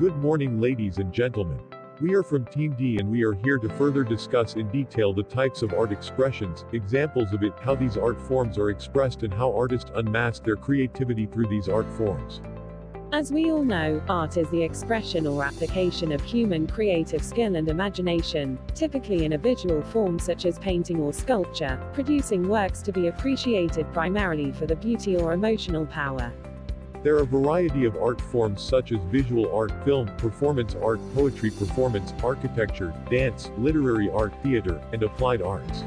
Good morning, ladies and gentlemen. We are from Team D and we are here to further discuss in detail the types of art expressions, examples of it, how these art forms are expressed and how artists unmask their creativity through these art forms. As we all know, art is the expression or application of human creative skill and imagination, typically in a visual form such as painting or sculpture, producing works to be appreciated primarily for the beauty or emotional power. There are a variety of art forms such as visual art, film, performance art, poetry performance, architecture, dance, literary art, theater, and applied arts.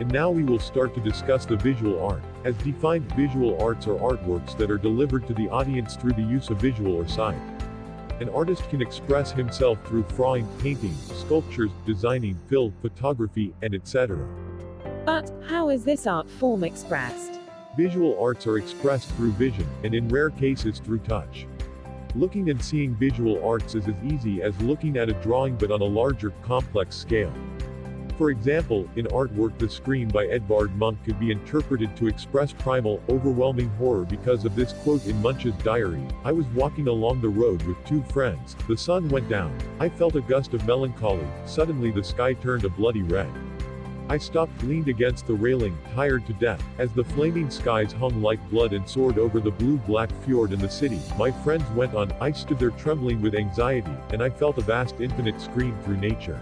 And now we will start to discuss the visual art. As defined, visual arts are artworks that are delivered to the audience through the use of visual or sight. An artist can express himself through drawing, painting, sculptures, designing, film, photography, and etc. But, how is this art form expressed? Visual arts are expressed through vision, and in rare cases through touch. Looking and seeing visual arts is as easy as looking at a drawing but on a larger, complex scale. For example, in artwork The Scream by Edvard Munch could be interpreted to express primal, overwhelming horror because of this quote in Munch's diary: "I was walking along the road with two friends, the sun went down, I felt a gust of melancholy, suddenly the sky turned a bloody red. I stopped, leaned against the railing, tired to death, as the flaming skies hung like blood and soared over the blue-black fjord and the city. My friends went on, I stood there trembling with anxiety, and I felt a vast infinite scream through nature."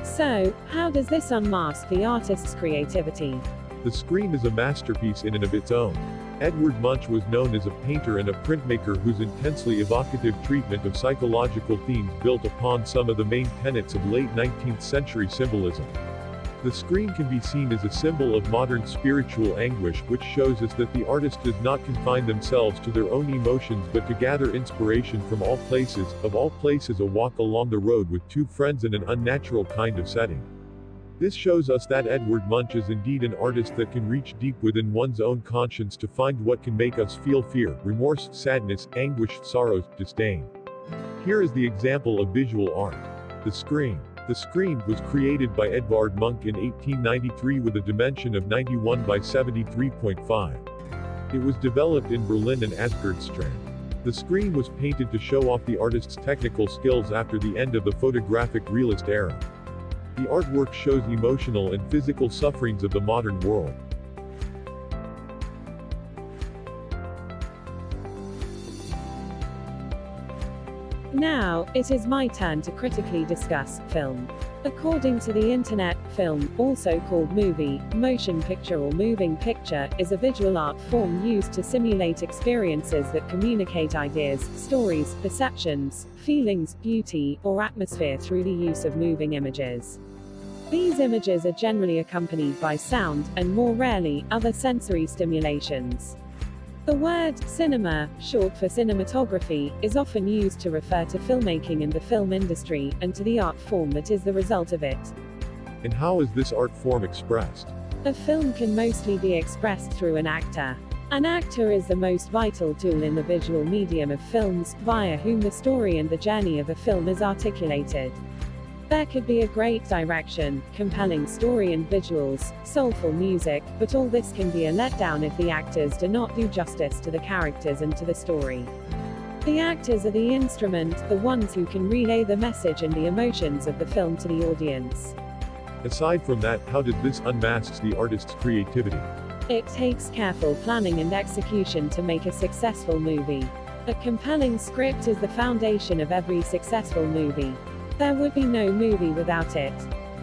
So, how does this unmask the artist's creativity? The Scream is a masterpiece in and of its own. Edvard Munch was known as a painter and a printmaker whose intensely evocative treatment of psychological themes built upon some of the main tenets of late 19th century symbolism. The Scream can be seen as a symbol of modern spiritual anguish, which shows us that the artist does not confine themselves to their own emotions but to gather inspiration from all places, of all places a walk along the road with two friends in an unnatural kind of setting. This shows us that Edvard Munch is indeed an artist that can reach deep within one's own conscience to find what can make us feel fear, remorse, sadness, anguish, sorrow, disdain. Here is the example of visual art. The Scream. The Scream was created by Edvard Munch in 1893 with a dimension of 91 by 73.5. It was developed in Berlin and Asgardstrand. The Scream was painted to show off the artist's technical skills after the end of the photographic realist era. The artwork shows emotional and physical sufferings of the modern world. Now, it is my turn to critically discuss film. According to the internet, film, also called movie, motion picture or moving picture, is a visual art form used to simulate experiences that communicate ideas, stories, perceptions, feelings, beauty, or atmosphere through the use of moving images. These images are generally accompanied by sound, and more rarely, other sensory stimulations. The word cinema, short for cinematography, is often used to refer to filmmaking in the film industry, and to the art form that is the result of it. And how is this art form expressed? A film can mostly be expressed through an actor. An actor is the most vital tool in the visual medium of films, via whom the story and the journey of a film is articulated. There could be a great direction, compelling story and visuals, soulful music, but all this can be a letdown if the actors do not do justice to the characters and to the story. The actors are the instrument, the ones who can relay the message and the emotions of the film to the audience. Aside from that, how does this unmask the artist's creativity? It takes careful planning and execution to make a successful movie. A compelling script is the foundation of every successful movie. There would be no movie without it.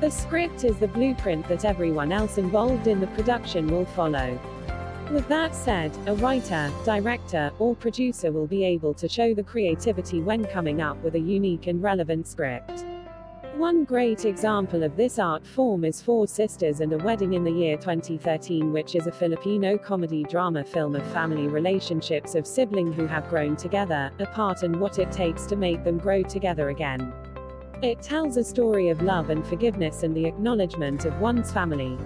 The script is the blueprint that everyone else involved in the production will follow. With that said, a writer, director, or producer will be able to show the creativity when coming up with a unique and relevant script. One great example of this art form is Four Sisters and a Wedding in the Year 2013, which is a Filipino comedy drama film of family relationships of siblings who have grown together, apart, and what it takes to make them grow together again. It tells a story of love and forgiveness and the acknowledgement of one's family.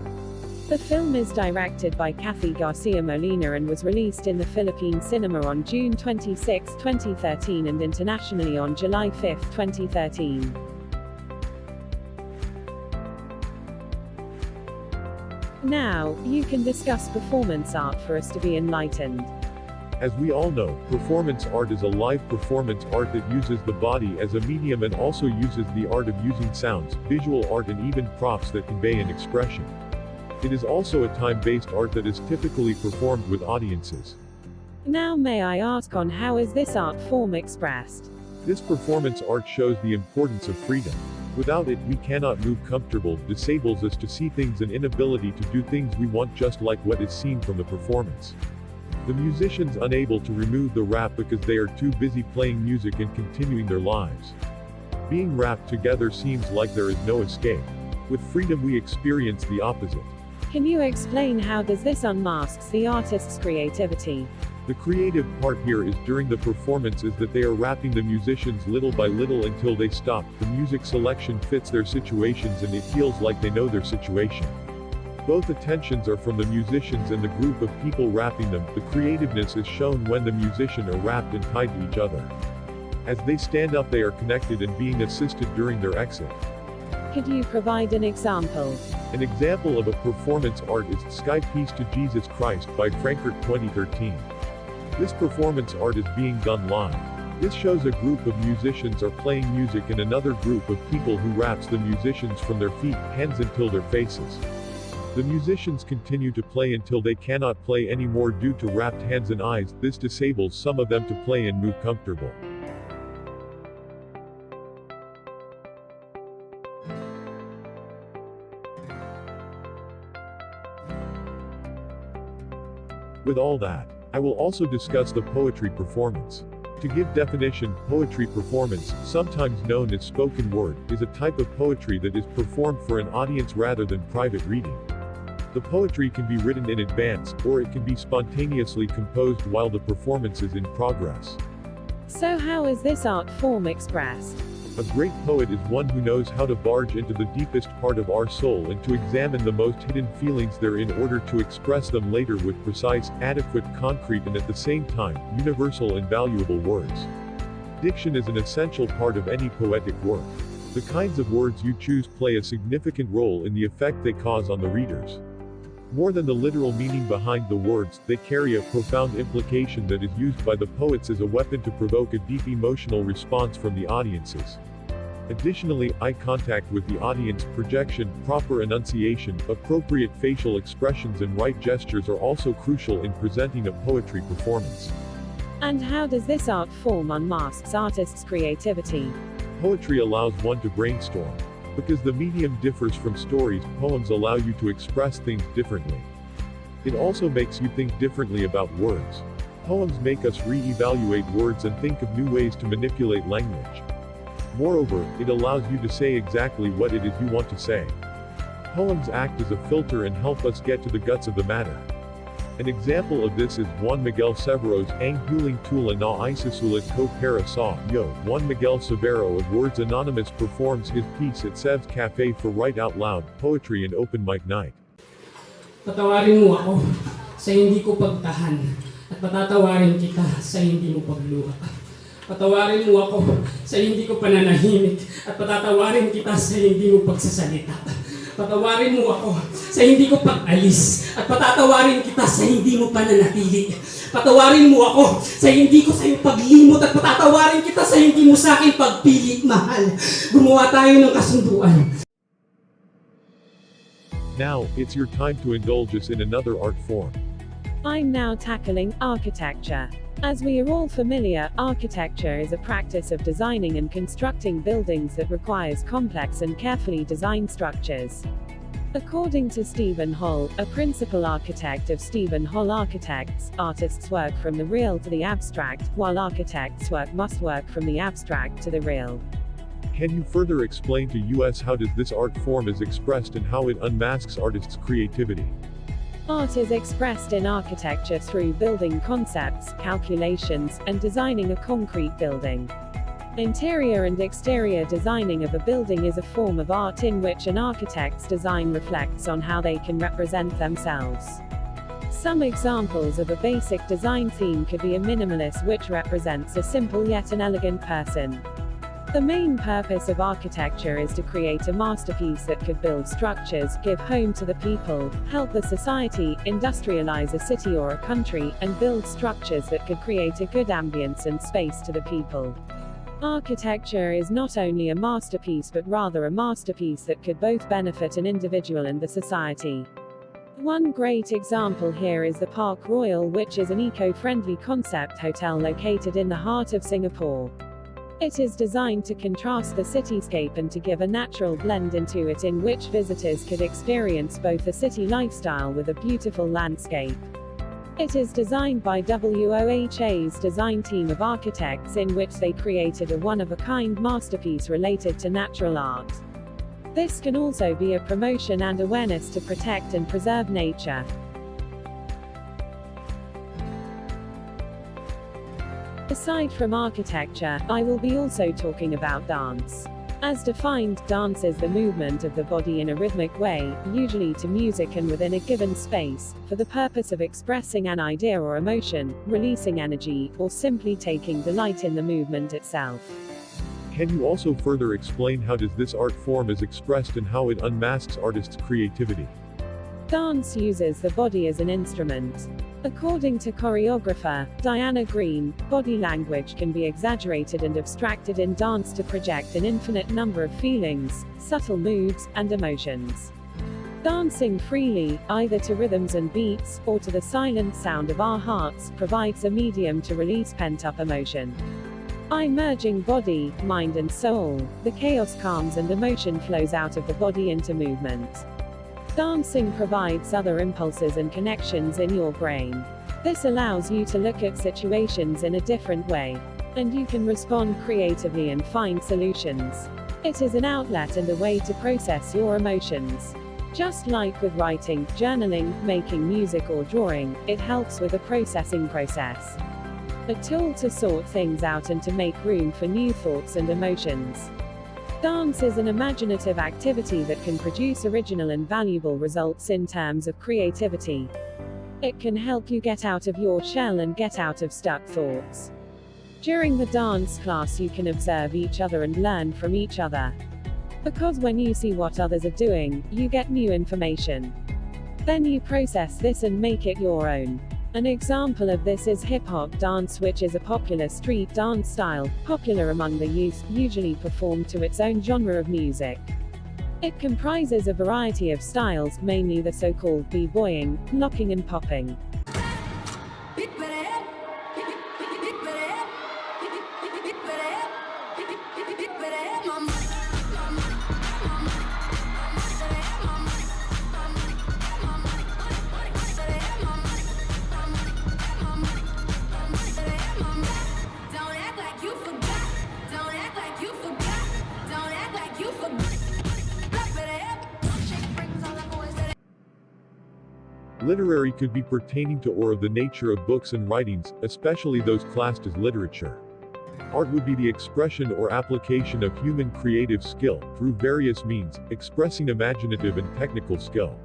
The film is directed by Kathy Garcia Molina and was released in the Philippine cinema on June 26, 2013 and internationally on July 5, 2013. Now, you can discuss performance art for us to be enlightened. As we all know, performance art is a live performance art that uses the body as a medium and also uses the art of using sounds, visual art and even props that convey an expression. It is also a time-based art that is typically performed with audiences. Now may I ask, on how is this art form expressed? This performance art shows the importance of freedom. Without it, we cannot move comfortable, disables us to see things and inability to do things we want, just like what is seen from the performance. The musicians unable to remove the rap because they are too busy playing music and continuing their lives. Being wrapped together seems like there is no escape. With freedom we experience the opposite. Can you explain how does this unmasks the artist's creativity? The creative part here is during the performance is that they are wrapping the musicians little by little until they stop. The music selection fits their situations and it feels like they know their situation. Both attentions are from the musicians and the group of people rapping them. The creativeness is shown when the musicians are wrapped and tied to each other. As they stand up they are connected and being assisted during their exit. Could you provide an example? An example of a performance art is Sky Peace to Jesus Christ by Frankert 2013. This performance art is being done live. This shows a group of musicians are playing music and another group of people who wraps the musicians from their feet, hands until their faces. The musicians continue to play until they cannot play anymore due to wrapped hands and eyes. This disables some of them to play and move comfortable. With all that, I will also discuss the poetry performance. To give definition, poetry performance, sometimes known as spoken word, is a type of poetry that is performed for an audience rather than private reading. The poetry can be written in advance, or it can be spontaneously composed while the performance is in progress. So how is this art form expressed? A great poet is one who knows how to barge into the deepest part of our soul and to examine the most hidden feelings there in order to express them later with precise, adequate, concrete and at the same time, universal and valuable words. Diction is an essential part of any poetic work. The kinds of words you choose play a significant role in the effect they cause on the readers. More than the literal meaning behind the words, they carry a profound implication that is used by the poets as a weapon to provoke a deep emotional response from the audiences. Additionally, eye contact with the audience, projection, proper enunciation, appropriate facial expressions and right gestures are also crucial in presenting a poetry performance. And how does this art form unmasks artists' creativity? Poetry allows one to brainstorm. Because the medium differs from stories, poems allow you to express things differently. It also makes you think differently about words. Poems make us re-evaluate words and think of new ways to manipulate language. Moreover, it allows you to say exactly what it is you want to say. Poems act as a filter and help us get to the guts of the matter. An example of this is Juan Miguel Severo's Ang Huling Tula na Isasulit Ko Para Sa Yo. Juan Miguel Severo of Words Anonymous performs his piece at Sev's Cafe for Write Out Loud, Poetry and Open Mic Night. Patawarin mo ako sa hindi ko pagtahan at patatawarin kita sa hindi mo pagluha. Patawarin mo ako sa hindi ko pananahimik at patatawarin kita sa hindi mo pagsasalita. Patawarin mo ako sa hindi ko pag-alis at patatawarin kita sa hindi mo pananatili. Patawarin mo ako sa hindi ko sa'yo paglimot at patatawarin kita sa hindi mo sa'kin pagpilit, mahal. Gumawa tayo ng kasunduan. Now, it's your time to indulge us in another art form. I'm now tackling architecture. As we are all familiar, architecture is a practice of designing and constructing buildings that requires complex and carefully designed structures. According to Stephen Hall, a principal architect of Stephen Hall Architects, artists work from the real to the abstract, while architects' work must work from the abstract to the real. Can you further explain to us how does this art form is expressed and how it unmasks artists' creativity? Art is expressed in architecture through building concepts, calculations, and designing a concrete building. Interior and exterior designing of a building is a form of art in which an architect's design reflects on how they can represent themselves. Some examples of a basic design theme could be a minimalist which represents a simple yet an elegant person. The main purpose of architecture is to create a masterpiece that could build structures, give home to the people, help the society, industrialize a city or a country, and build structures that could create a good ambience and space to the people. Architecture is not only a masterpiece but rather a masterpiece that could both benefit an individual and the society. One great example here is the Park Royal, which is an eco-friendly concept hotel located in the heart of Singapore. It is designed to contrast the cityscape and to give a natural blend into it in which visitors could experience both a city lifestyle with a beautiful landscape. It is designed by WOHA's design team of architects in which they created a one-of-a-kind masterpiece related to natural art. This can also be a promotion and awareness to protect and preserve nature. Aside from architecture, I will be also talking about dance. As defined, dance is the movement of the body in a rhythmic way, usually to music and within a given space, for the purpose of expressing an idea or emotion, releasing energy, or simply taking delight in the movement itself. Can you also further explain how does this art form is expressed and how it unmasks artists' creativity? Dance uses the body as an instrument. According to choreographer Diana Green, body language can be exaggerated and abstracted in dance to project an infinite number of feelings, subtle moods, and emotions. Dancing freely, either to rhythms and beats, or to the silent sound of our hearts, provides a medium to release pent-up emotion. By merging body, mind and soul, the chaos calms and emotion flows out of the body into movement. Dancing provides other impulses and connections in your brain. This allows you to look at situations in a different way. And you can respond creatively and find solutions. It is an outlet and a way to process your emotions. Just like with writing, journaling, making music or drawing, it helps with the processing process. A tool to sort things out and to make room for new thoughts and emotions. Dance is an imaginative activity that can produce original and valuable results in terms of creativity. It can help you get out of your shell and get out of stuck thoughts. During the dance class you can observe each other and learn from each other. Because when you see what others are doing, you get new information. Then you process this and make it your own. An example of this is hip-hop dance, which is a popular street dance style, popular among the youth, usually performed to its own genre of music. It comprises a variety of styles, mainly the so-called b-boying, locking and popping. Literary could be pertaining to or of the nature of books and writings, especially those classed as literature. Art would be the expression or application of human creative skill, through various means, expressing imaginative and technical skill.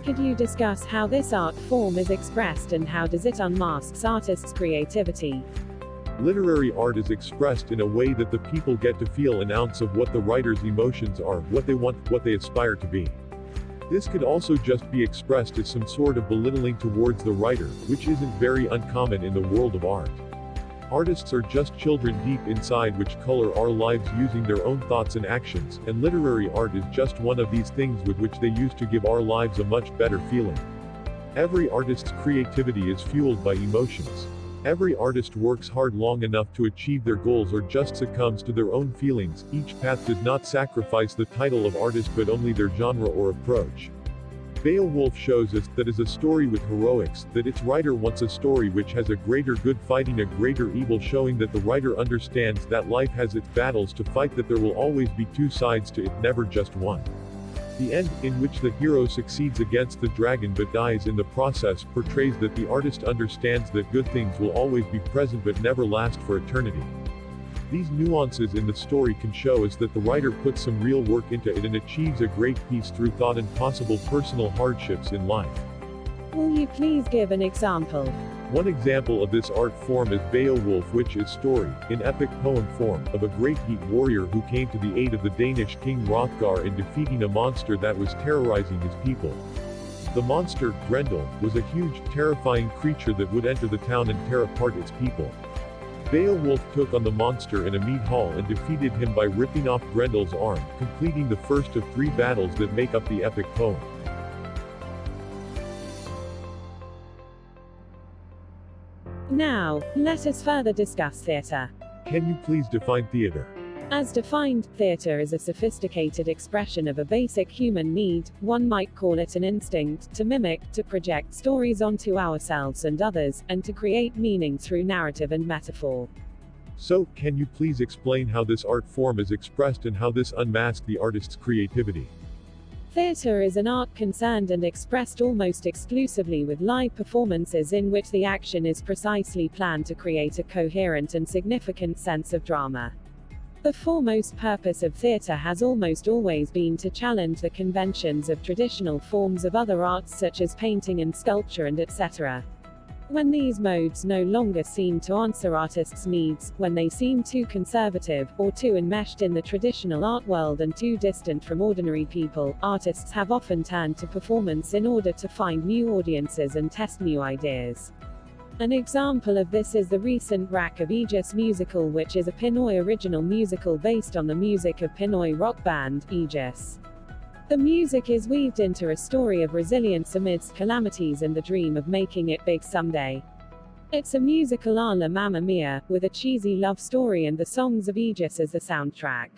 Could you discuss how this art form is expressed and how does it unmasks artists' creativity? Literary art is expressed in a way that the people get to feel an ounce of what the writer's emotions are, what they want, what they aspire to be. This could also just be expressed as some sort of belittling towards the writer, which isn't very uncommon in the world of art. Artists are just children deep inside which color our lives using their own thoughts and actions, and literary art is just one of these things with which they use to give our lives a much better feeling. Every artist's creativity is fueled by emotions. Every artist works hard long enough to achieve their goals or just succumbs to their own feelings. Each path does not sacrifice the title of artist but only their genre or approach. Beowulf shows us that is a story with heroics, that its writer wants a story which has a greater good fighting a greater evil, showing that the writer understands that life has its battles to fight, that there will always be two sides to it, never just one. The end, in which the hero succeeds against the dragon but dies in the process, portrays that the artist understands that good things will always be present but never last for eternity. These nuances in the story can show us that the writer puts some real work into it and achieves a great piece through thought and possible personal hardships in life. Will you please give an example? One example of this art form is Beowulf, which is story, in epic poem form, of a great Geat warrior who came to the aid of the Danish king Hrothgar in defeating a monster that was terrorizing his people. The monster, Grendel, was a huge, terrifying creature that would enter the town and tear apart its people. Beowulf took on the monster in a mead hall and defeated him by ripping off Grendel's arm, completing the first of 3 battles that make up the epic poem. Now, let us further discuss theatre. Can you please define theater? As defined, theatre is a sophisticated expression of a basic human need. One might call it an instinct, to mimic, to project stories onto ourselves and others, and to create meaning through narrative and metaphor. So, can you please explain how this art form is expressed and how this unmasks the artist's creativity? Theatre is an art concerned and expressed almost exclusively with live performances in which the action is precisely planned to create a coherent and significant sense of drama. The foremost purpose of theatre has almost always been to challenge the conventions of traditional forms of other arts such as painting and sculpture and etc. When these modes no longer seem to answer artists' needs, when they seem too conservative, or too enmeshed in the traditional art world and too distant from ordinary people, artists have often turned to performance in order to find new audiences and test new ideas. An example of this is the recent Rack of Aegis musical, which is a Pinoy original musical based on the music of Pinoy rock band, Aegis. The music is weaved into a story of resilience amidst calamities and the dream of making it big someday. It's a musical a la Mamma Mia, with a cheesy love story and the songs of Aegis as the soundtrack.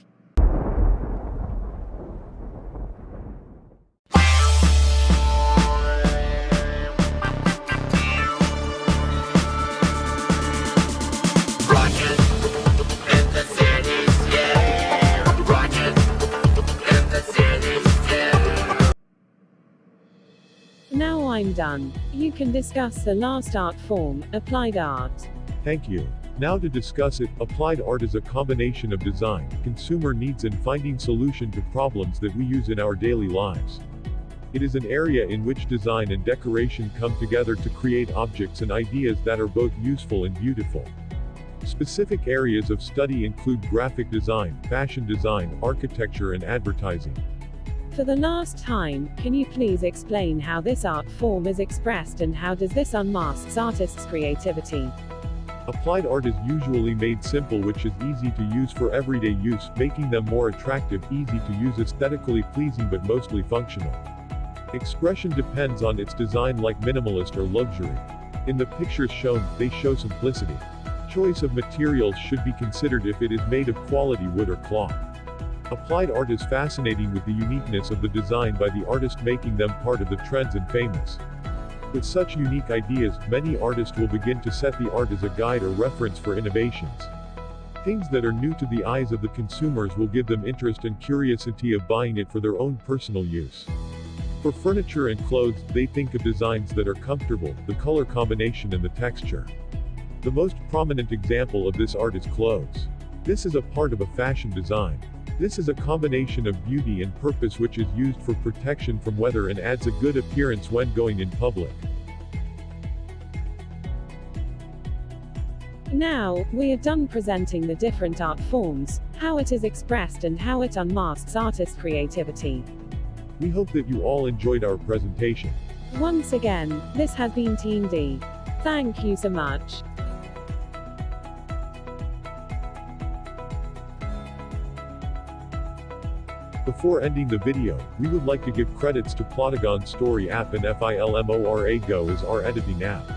Now I'm done. You can discuss the last art form, applied art. Thank you. Now to discuss it, applied art is a combination of design, consumer needs and finding solution to problems that we use in our daily lives. It is an area in which design and decoration come together to create objects and ideas that are both useful and beautiful. Specific areas of study include graphic design, fashion design, architecture and advertising. For the last time, can you please explain how this art form is expressed and how does this unmasks artists' creativity? Applied art is usually made simple, which is easy to use for everyday use, making them more attractive, easy to use, aesthetically pleasing but mostly functional. Expression depends on its design, like minimalist or luxury. In the pictures shown, they show simplicity. Choice of materials should be considered if it is made of quality wood or cloth. Applied art is fascinating with the uniqueness of the design by the artist, making them part of the trends and famous. With such unique ideas, many artists will begin to set the art as a guide or reference for innovations. Things that are new to the eyes of the consumers will give them interest and curiosity of buying it for their own personal use. For furniture and clothes, they think of designs that are comfortable, the color combination and the texture. The most prominent example of this art is clothes. This is a part of a fashion design. This is a combination of beauty and purpose which is used for protection from weather and adds a good appearance when going in public. Now, we are done presenting the different art forms, how it is expressed and how it unmasks artist creativity. We hope that you all enjoyed our presentation. Once again, this has been Team D. Thank you so much. Before ending the video, we would like to give credits to Plotagon Story app and Filmora Go as our editing app.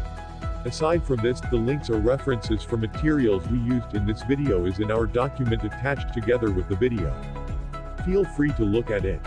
Aside from this, the links or references for materials we used in this video is in our document attached together with the video. Feel free to look at it.